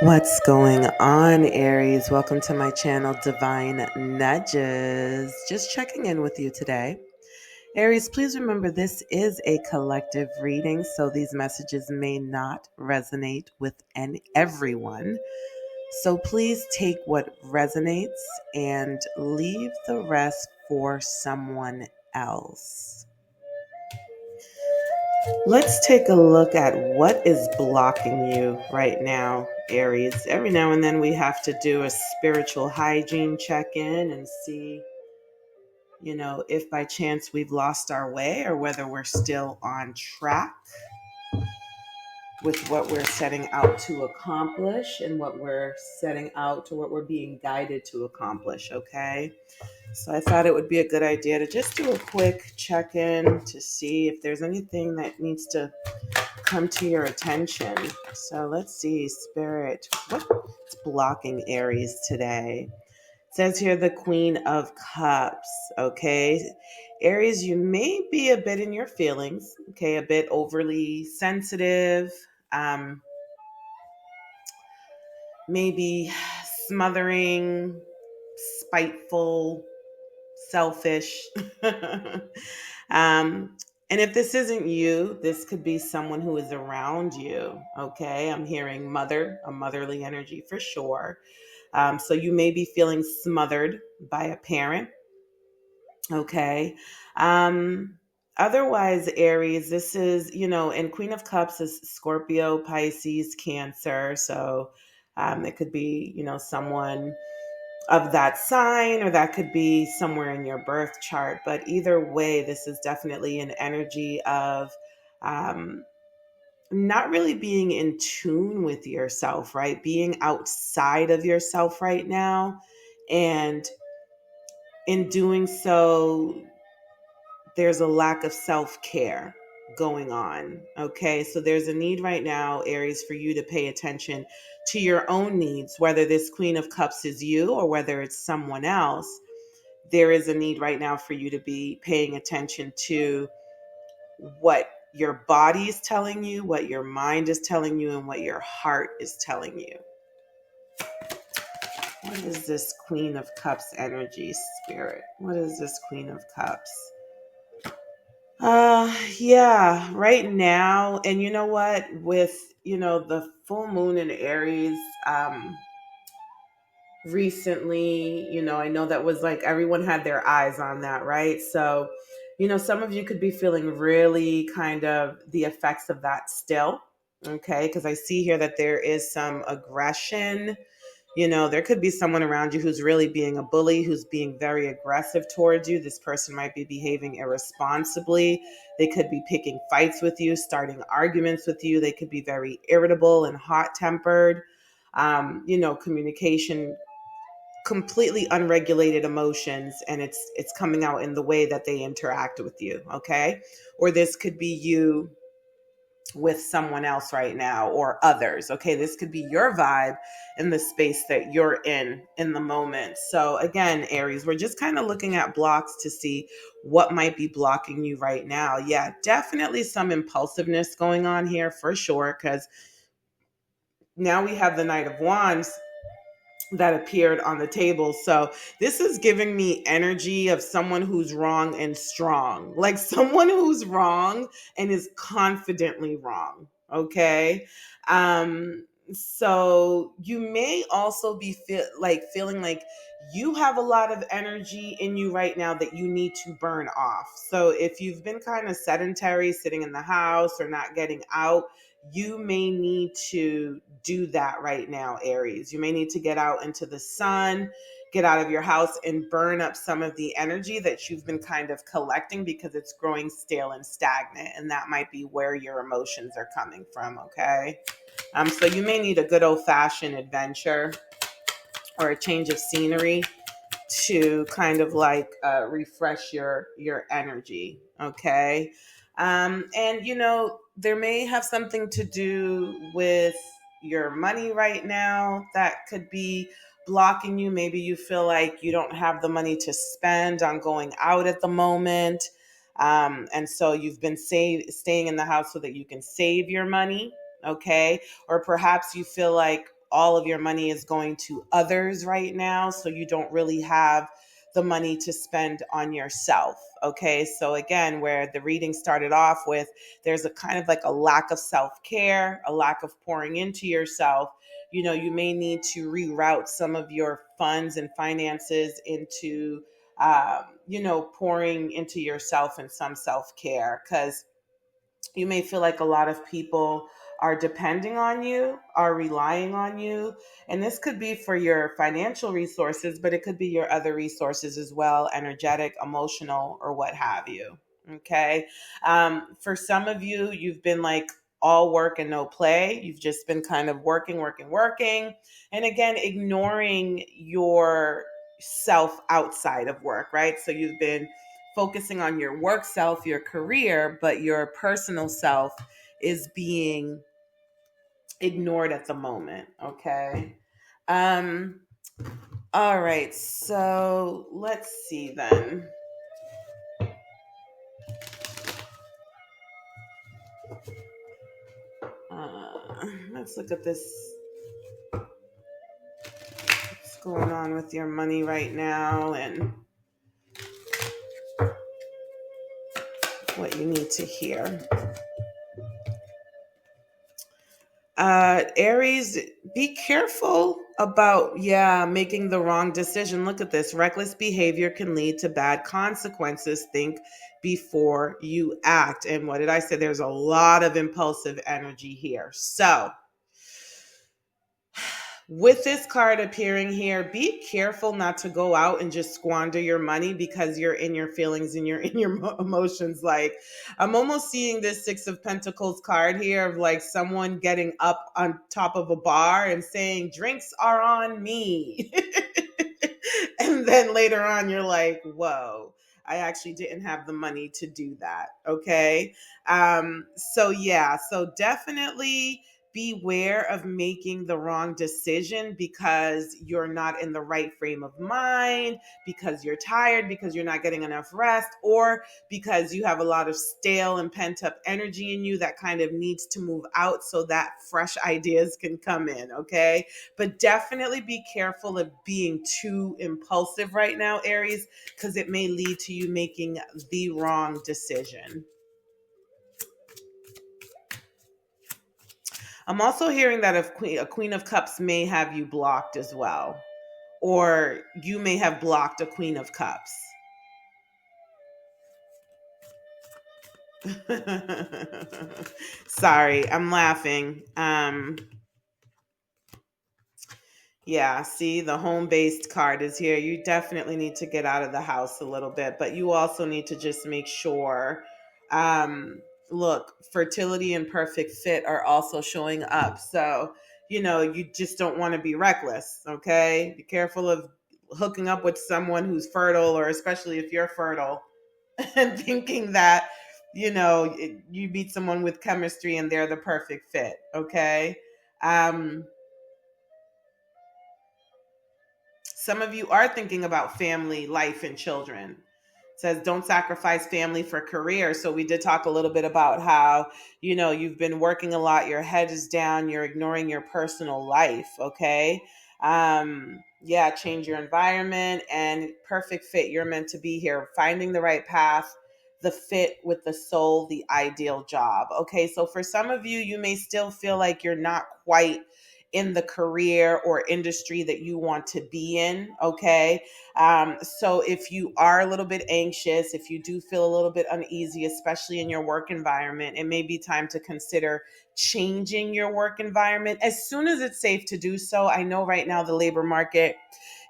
What's going on, Aries? Welcome to my channel, Divine Nudges. Just checking in with you today. Aries, please remember this is a collective reading, so these messages may not resonate with everyone. So please take what resonates and leave the rest for someone else. Let's take a look at what is blocking you right now, Aries. Every now and then we have to do a spiritual hygiene check-in and see, if by chance we've lost our way or whether we're still on track with what we're setting out to accomplish and what we're setting out to what we're being guided to accomplish, okay? So I thought it would be a good idea to just do a quick check-in to see if there's anything that needs to come to your attention. So let's see, Spirit, what's blocking Aries today? It says here the Queen of Cups, okay? Aries, you may be a bit in your feelings, okay? A bit overly sensitive, maybe smothering, spiteful, selfish. um, and if this isn't you, this could be someone who is around you. Okay. I'm hearing a motherly energy for sure. So you may be feeling smothered by a parent. Okay. Otherwise, Aries, this is, and Queen of Cups is Scorpio, Pisces, Cancer. So it could be, someone of that sign, or that could be somewhere in your birth chart. But either way, this is definitely an energy of um, not really being in tune with yourself, right? Being outside of yourself right now. And in doing so, there's a lack of self-care going on. Okay. So there's a need right now, Aries, for you to pay attention to your own needs, whether this Queen of Cups is you or whether it's someone else. There is a need right now for you to be paying attention to what your body is telling you, what your mind is telling you, and what your heart is telling you. What is this Queen of Cups energy, Spirit? What is this Queen of Cups? Yeah, right now. And you know what? With, the full moon in Aries, recently, I know that was like everyone had their eyes on that, right? So, some of you could be feeling really kind of the effects of that still, okay? Because I see here that there is some aggression. There could be someone around you who's really being a bully, who's being very aggressive towards you. This person might be behaving irresponsibly. They could be picking fights with you, starting arguments with you. They could be very irritable and hot tempered. Communication, completely unregulated emotions, and it's coming out in the way that they interact with you, okay? Or this could be you with someone else right now, or others, okay? This could be your vibe in the space that you're in the moment. So again, Aries, we're just kind of looking at blocks to see what might be blocking you right now. Yeah, definitely some impulsiveness going on here for sure, because now we have the Knight of Wands that appeared on the table. So this is giving me energy of someone who's wrong and strong, like someone who's wrong and is confidently wrong. Okay. So you may also be feeling like you have a lot of energy in you right now that you need to burn off. So if you've been kind of sedentary, sitting in the house or not getting out, you may need to do that right now, Aries. You may need to get out into the sun, get out of your house, and burn up some of the energy that you've been kind of collecting because it's growing stale and stagnant. And that might be where your emotions are coming from, okay? So you may need a good old-fashioned adventure or a change of scenery to kind of like refresh your energy, okay? And there may have something to do with your money right now that could be blocking you. Maybe you feel like you don't have the money to spend on going out at the moment, and so you've been staying in the house so that you can save your money, okay? Or perhaps you feel like all of your money is going to others right now, so you don't really have the money to spend on yourself. Okay, so again, where the reading started off with, there's a kind of like a lack of self-care, a lack of pouring into yourself. You may need to reroute some of your funds and finances into pouring into yourself and some self-care, because you may feel like a lot of people are depending on you, are relying on you. And this could be for your financial resources, but it could be your other resources as well, energetic, emotional, or what have you. Okay. For some of you, you've been like all work and no play. You've just been kind of working, working, working. And again, ignoring your self outside of work, right? So you've been focusing on your work self, your career, but your personal self is being ignored at the moment. Okay. Um, all right. So let's see then. Let's look at this. What's going on with your money right now and what you need to hear. Aries, be careful about, making the wrong decision. Look at this. Reckless behavior can lead to bad consequences. Think before you act. And what did I say? There's a lot of impulsive energy here. So, with this card appearing here, be careful not to go out and just squander your money because you're in your feelings and you're in your emotions. Like, I'm almost seeing this Six of Pentacles card here of like someone getting up on top of a bar and saying, drinks are on me. And then later on, you're like, whoa, I actually didn't have the money to do that. Okay. So definitely beware of making the wrong decision because you're not in the right frame of mind, because you're tired, because you're not getting enough rest, or because you have a lot of stale and pent up energy in you that kind of needs to move out so that fresh ideas can come in. Okay. But definitely be careful of being too impulsive right now, Aries, because it may lead to you making the wrong decision. I'm also hearing that a Queen of Cups may have you blocked as well, or you may have blocked a Queen of Cups. Sorry, I'm laughing. Yeah, see, the home-based card is here. You definitely need to get out of the house a little bit, but you also need to just make sure. Look, fertility and perfect fit are also showing up. So, you just don't want to be reckless, okay? Be careful of hooking up with someone who's fertile, or especially if you're fertile, and thinking that, you meet someone with chemistry and they're the perfect fit, okay? Um, Some of you are thinking about family, life, and children. It says don't sacrifice family for career. So we did talk a little bit about how, you've been working a lot, your head is down, you're ignoring your personal life, okay? Change your environment and perfect fit. You're meant to be here, finding the right path, the fit with the soul, the ideal job. Okay, so for some of you, you may still feel like you're not quite in the career or industry that you want to be in. Okay. So if you are a little bit anxious, if you do feel a little bit uneasy, especially in your work environment, it may be time to consider changing your work environment as soon as it's safe to do so. I know right now the labor market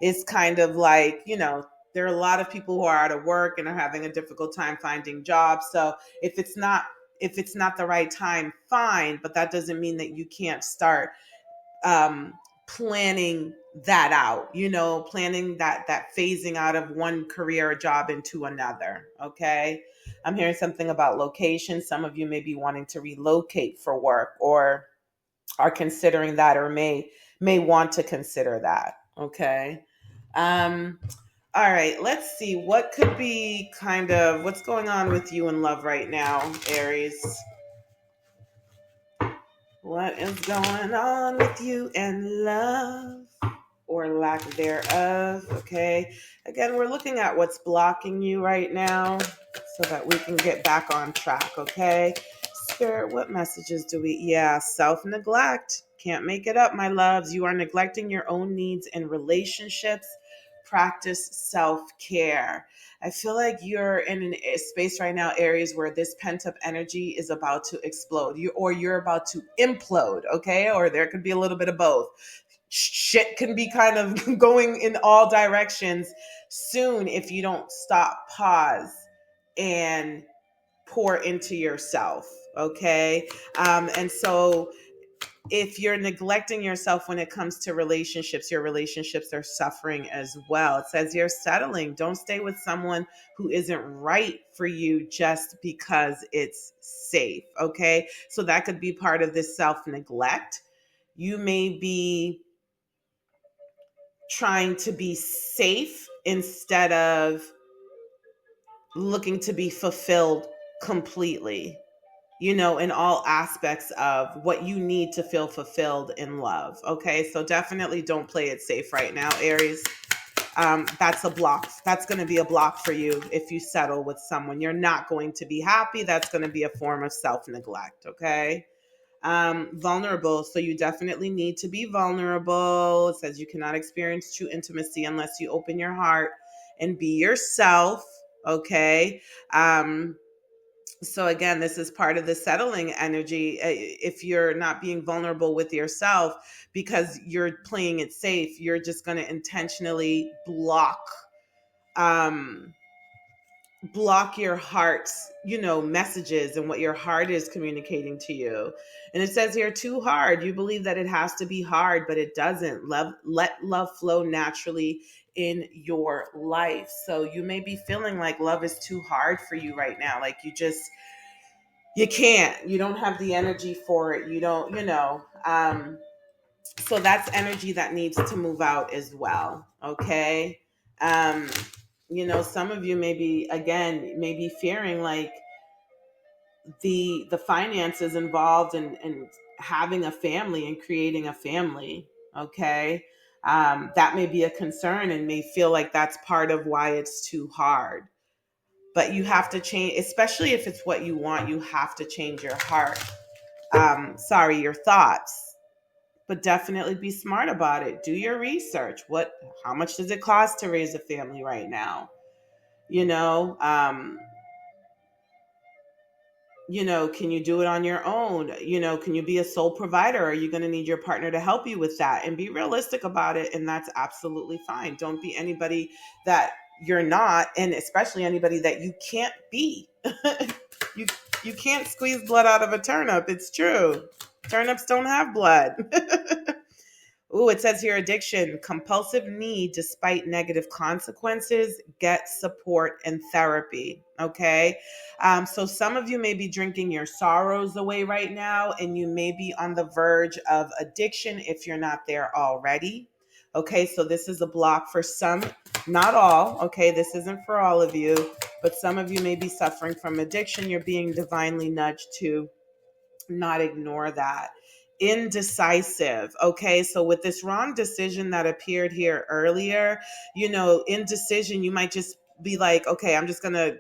is kind of like, there are a lot of people who are out of work and are having a difficult time finding jobs. So if it's not the right time, fine, but that doesn't mean that you can't start planning that out, planning that phasing out of one career or job into another. Okay. I'm hearing something about location. Some of you may be wanting to relocate for work, or are considering that, or may want to consider that. Okay. Um, all right, let's see what could be kind of what's going on with you in love right now, Aries. What is going on with you and love or lack thereof? Okay. Again, we're looking at what's blocking you right now so that we can get back on track. Okay. Spirit, what messages do we? Yeah, self neglect. Can't make it up, my loves. You are neglecting your own needs in relationships. Practice self care. I feel like you're in a space right now, Aries, where this pent up energy is about to explode. You're about to implode, okay? Or there could be a little bit of both. Shit can be kind of going in all directions soon if you don't stop, pause, and pour into yourself, okay? And so if you're neglecting yourself when it comes to relationships, your relationships are suffering as well. It says you're settling. Don't stay with someone who isn't right for you just because it's safe. Okay. So that could be part of this self neglect. You may be trying to be safe instead of looking to be fulfilled completely, in all aspects of what you need to feel fulfilled in love. Okay, so definitely don't play it safe right now, Aries. That's a block. That's going to be a block for you if you settle with someone. You're not going to be happy. That's going to be a form of self neglect. Okay. Vulnerable. So you definitely need to be vulnerable. It says you cannot experience true intimacy unless you open your heart and be yourself. Okay. So again, this is part of the settling energy. If you're not being vulnerable with yourself because you're playing it safe, you're just going to intentionally um block your heart's messages and what your heart is communicating to you. And it says here, too hard. You believe that it has to be hard, but it doesn't. Let love flow naturally in your life. So you may be feeling like love is too hard for you right now, like you don't have the energy for it. You don't, so that's energy that needs to move out as well. Okay. um some of you maybe fearing like the finances involved in having a family and creating a family. Okay. That may be a concern and may feel like that's part of why it's too hard, but you have to change, especially if it's what you want. You have to change your heart. Your thoughts, but definitely be smart about it. Do your research. How much does it cost to raise a family right now? You know, um, can you do it on your own? Can you be a sole provider? Are you going to need your partner to help you with that? And be realistic about it. And that's absolutely fine. Don't be anybody that you're not, and especially anybody that you can't be. you you can't squeeze blood out of a turnip. It's true. Turnips don't have blood. Ooh, it says here addiction, compulsive need despite negative consequences, get support and therapy. Okay. So some of you may be drinking your sorrows away right now, and you may be on the verge of addiction if you're not there already. Okay. So this is a block for some, not all. Okay. This isn't for all of you, but some of you may be suffering from addiction. You're being divinely nudged to not ignore that. Indecisive. Okay. So with this wrong decision that appeared here earlier, indecision, you might just be like, okay, I'm just going to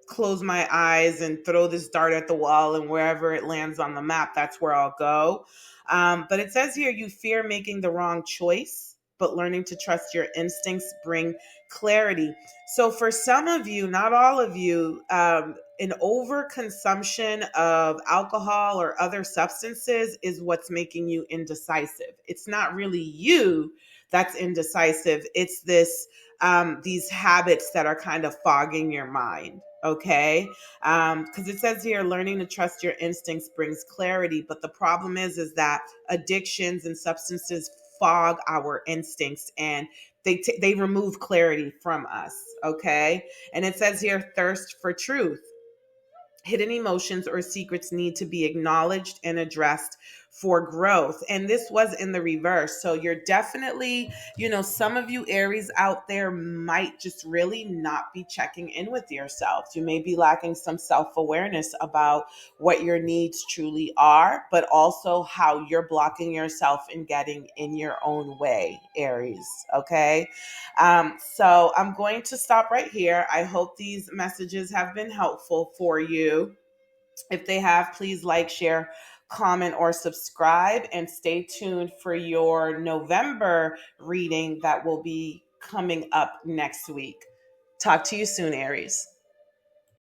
close my eyes and throw this dart at the wall, and wherever it lands on the map, that's where I'll go. But it says here you fear making the wrong choice, but learning to trust your instincts bring clarity. So for some of you, not all of you, an overconsumption of alcohol or other substances is what's making you indecisive. It's not really you that's indecisive. It's these habits that are kind of fogging your mind. Okay. Because it says here, learning to trust your instincts brings clarity. But the problem is that addictions and substances fog our instincts, and they remove clarity from us. Okay. And it says here, thirst for truth. Hidden emotions or secrets need to be acknowledged and addressed for growth. And this was in the reverse. So you're definitely, some of you Aries out there might just really not be checking in with yourself. You may be lacking some self-awareness about what your needs truly are, but also how you're blocking yourself and getting in your own way, Aries. Okay. So I'm going to stop right here. I hope these messages have been helpful for you. If they have, please like, share, comment, or subscribe, and stay tuned for your November reading that will be coming up next week. Talk to you soon, Aries.